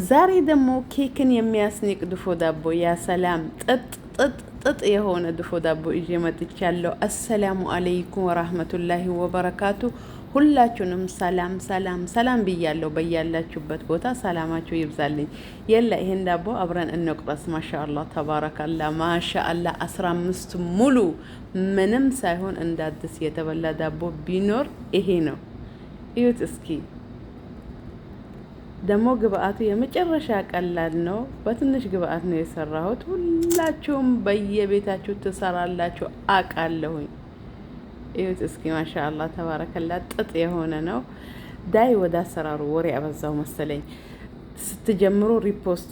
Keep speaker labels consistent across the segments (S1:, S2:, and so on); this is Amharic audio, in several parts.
S1: ዛሬ ደግሞ ኬክን የሚያስንቅ ድፎ ዳቦ ያ ሰላም ጥጥ የሆነ ድፎ ዳቦ ይዤ መጥቻለሁ። አሰላሙ አለይኩም ወራህመቱላሂ ወበረካቱ። ሁላችሁንም ሰላም ሰላም ሰላም ብያለሁ። በያላችሁበት ቦታ ሰላማችሁ ይብዛልኝ። የላ ይሄን ዳቦ አብረን እንቁረስ። ማሻአላህ ተባረካላ ማሻአላህ 15 ሙሉ ምንም ሳይሆን እንዳዲስ የተበላ ዳቦ ቢኖር ይሄ ነው። እዩት እስኪ። ደግሞ ግብአቱ የመጨረሻ ቀላል ነው። በትንሽ ግብአት ነው የሰራሁት። ሁላችሁም በየቤታችሁ ትሰራላችሁ አውቃለሁኝ። እዩት እስኪ ማሻአላህ ተባረከላ ጥጥ የሆነ ነው። ዳይ ወደ አሰራሩ ወሬ አበዛው መሰለኝ። ስትጀምሩ ሪፖስት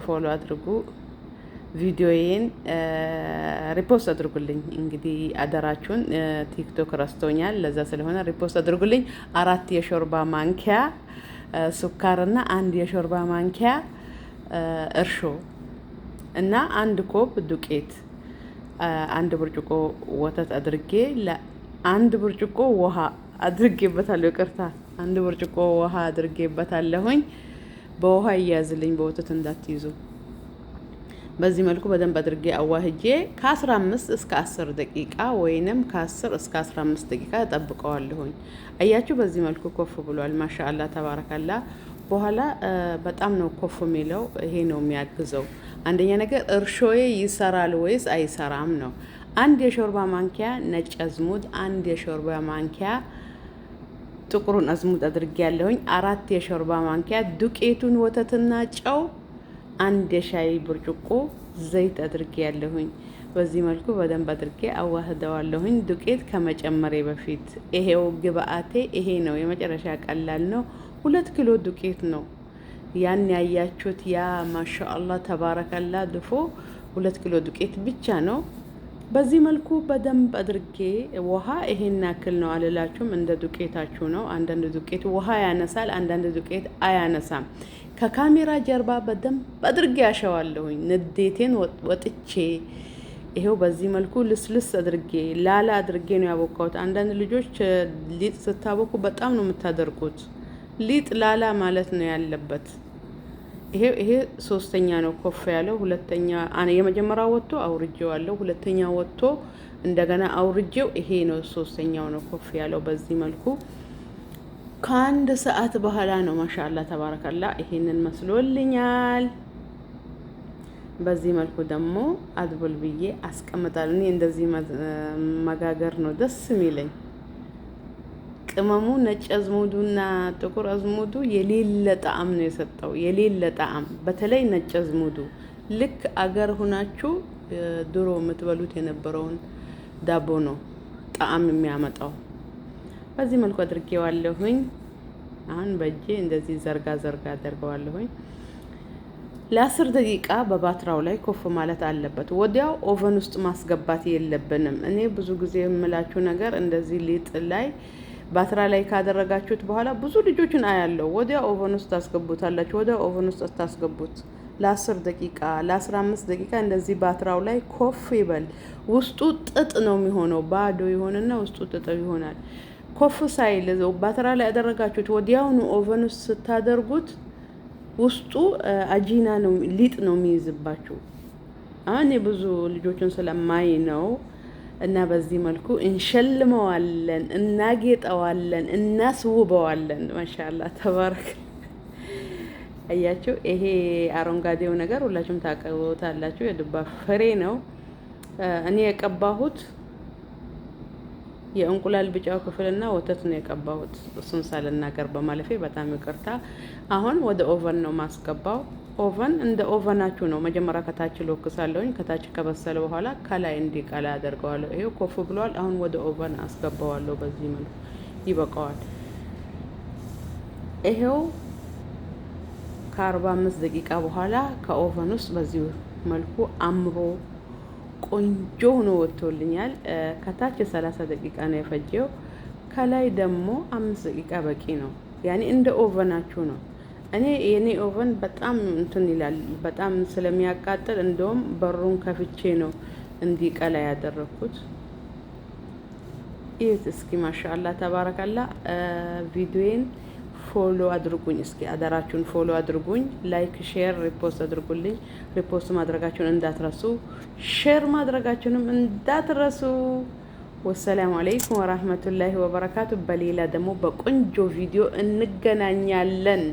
S1: ፎሎ አድርጉ። ቪዲዮዬን ሪፖስት አድርጉልኝ። እንግዲህ አደራችሁን። ቲክቶክ ረስቶኛል። ለዛ ስለሆነ ሪፖስት አድርጉልኝ። 4 የሾርባ ማንኪያ ሱካርና 1 የሾርባ ማንኪያ እርሾ እና 1 ኮብ ዱቄት፣ 1 ብርጭቆ ወተት አድርጌ ለ1 ብርጭቆ ውሃ አድርጌበታለሁ። ይቅርታ 1 ብርጭቆ ውሃ አድርጌበታለሁኝ። በውሃ ይያዝልኝ፣ በወተት እንዳትይዙ። በዚህ መልኩ በደንብ አድርጌ አዋህጄ ከ15 እስከ 10 ደቂቃ ወይንም ከ10 እስከ 15 ደቂቃ እጠብቀዋለሁኝ። አያችሁ በዚህ መልኩ ኮፍ ብሏል። ማሻአላ ተባረካላ። በኋላ በጣም ነው ኮፍ የሚለው። ይሄ ነው የሚያግዘው። አንደኛ ነገር እርሾዬ ይሰራል ወይስ አይሰራም ነው። 1 የሾርባ ማንኪያ ነጭ አዝሙድ፣ 1 የሾርባ ማንኪያ ጥቁሩን አዝሙድ አድርጌ ያለሁኝ፣ 4 የሾርባ ማንኪያ ዱቄቱን ወተትና ጨው፣ 1 የሻይ ብርጭቆ ዘይት አድርጌ ያለሁኝ። በዚህ መልኩ በደንብ አድርጌ አዋህደዋለሁኝ ዱቄት ከመጨመሬ በፊት። ይሄው ግብአቴ ይሄ ነው። የመጨረሻ ቀላል ነው። 2 ኪሎ ዱቄት ነው ያን ያያችሁት። ያ ማሻአላህ ተባረከላ ድፎ 2 ኪሎ ዱቄት ብቻ ነው። በዚህ መልኩ በደንብ አድርጌ ውሃ ይሄን ያክል ነው አልላችሁም፣ እንደ ዱቄታችሁ ነው። አንዳንድ ዱቄት ውሃ ያነሳል፣ አንዳንድ ዱቄት አያነሳም። ከካሜራ ጀርባ በደንብ አድርጌ አሸዋለሁኝ። ንዴቴን ወጥቼ ይሄው በዚህ መልኩ ልስልስ አድርጌ ላላ አድርጌ ነው ያቦካሁት። አንዳንድ ልጆች ሊጥ ስታቦኩ በጣም ነው የምታደርቁት። ሊጥ ላላ ማለት ነው ያለበት። ይሄ 3ኛ ነው ኮፍ ያለው። ሁለተኛ የመጀመሪያው ወጥቶ አውርጄዋለሁ። ሁለተኛ ወጥቶ እንደገና አውርጄው ይሄ ነው 3ኛው ነው ኮፍ ያለው። በዚህ መልኩ ከ1 ሰዓት በኋላ ነው ማሻአላ ተባረካላ ይሄንን መስሎልኛል። በዚህ መልኩ ደግሞ አድቦል ብዬ አስቀምጣለሁ። እኔ እንደዚህ መጋገር ነው ደስ የሚለኝ። ቅመሙ ነጭ አዝሙዱና ጥቁር አዝሙዱ የሌለ ጣዕም ነው የሰጠው፣ የሌለ ጣዕም። በተለይ ነጭ አዝሙዱ ልክ አገር ሁናችሁ ድሮ የምትበሉት የነበረውን ዳቦ ነው ጣዕም የሚያመጣው። በዚህ መልኩ አድርጌዋለሁኝ። አሁን በእጄ እንደዚህ ዘርጋ አደርገዋለሁኝ። ለ10 ደቂቃ በባትራው ላይ ኮፍ ማለት አለበት። ወዲያው ኦቨን ውስጥ ማስገባት የለብንም። እኔ ብዙ ጊዜ የምላችሁ ነገር እንደዚህ ሊጥ ላይ ባትራ ላይ ካደረጋችሁት በኋላ ብዙ ልጆችን አያለው ወዲያው ኦቨን ውስጥ ታስገቡታላችሁ። ወዲያው ኦቨን ውስጥ ታስገቡት ለ10 ደቂቃ ለ15 ደቂቃ እንደዚህ ባትራው ላይ ኮፍ ይበል። ውስጡ ጥጥ ነው የሚሆነው። ባዶ ይሆንና ውስጡ ጥጥ ይሆናል። ኮፍ ሳይል ባትራ ላይ ያደረጋችሁት ወዲያውኑ ኦቨን ውስጥ ስታደርጉት ውስጡ አጂና ነው ሊጥ ነው የሚይዝባችሁ። አሁን ብዙ ልጆችን ስለማይ ነው። እና በዚህ መልኩ እንሸልመዋለን፣ እናጌጠዋለን፣ እናስውበዋለን። ማሻአላህ ተባረክ። አያችሁ ይሄ አረንጓዴው ነገር ሁላችሁም ታውቁታላችሁ። የዱባ ፍሬ ነው። እኔ የቀባሁት የእንቁላል ቢጫው ክፍልና ወተት ነው የቀባሁት። እሱን ሳልናገር በማለፌ በጣም ይቅርታ። አሁን ወደ ኦቨን ነው ማስገባው። ኦቨን እንደ ኦቨናችሁ ነው። መጀመሪያ ከታች ሎክሳለሁኝ። ከታች ከበሰለ በኋላ ከላይ እንዲቀላ አደርገዋለሁ። ይሄው ኮፍ ብሏል። አሁን ወደ ኦቨን አስገባዋለሁ። በዚህ መልኩ ይበቃዋል። ይሄው ከ45 ደቂቃ በኋላ ከኦቨን ውስጥ በዚህ መልኩ አምሮ ቆንጆ ሆኖ ወጥቶልኛል። ከታች 30 ደቂቃ ነው የፈጀው። ከላይ ደግሞ 5 ደቂቃ በቂ ነው። ያኔ እንደ ኦቨናችሁ ነው። እኔ የኔ ኦቨን በጣም እንትን ይላል፣ በጣም ስለሚያቃጥል እንደውም በሩን ከፍቼ ነው እንዲቀላ ያደረኩት። እዩት እስኪ ማሻአላ ተባረካላ። ቪዲዮን ፎሎ አድርጉኝ። እስኪ አደራችሁን ፎሎ አድርጉኝ። ላይክ፣ ሼር፣ ሪፖስት አድርጉልኝ። ሪፖስት ማድረጋችሁን እንዳትረሱ፣ ሼር ማድረጋችሁንም እንዳትረሱ። ወሰላሙ አለይኩም ወራህመቱላሂ ወበረካቱ። በሌላ ደግሞ በቆንጆ ቪዲዮ እንገናኛለን።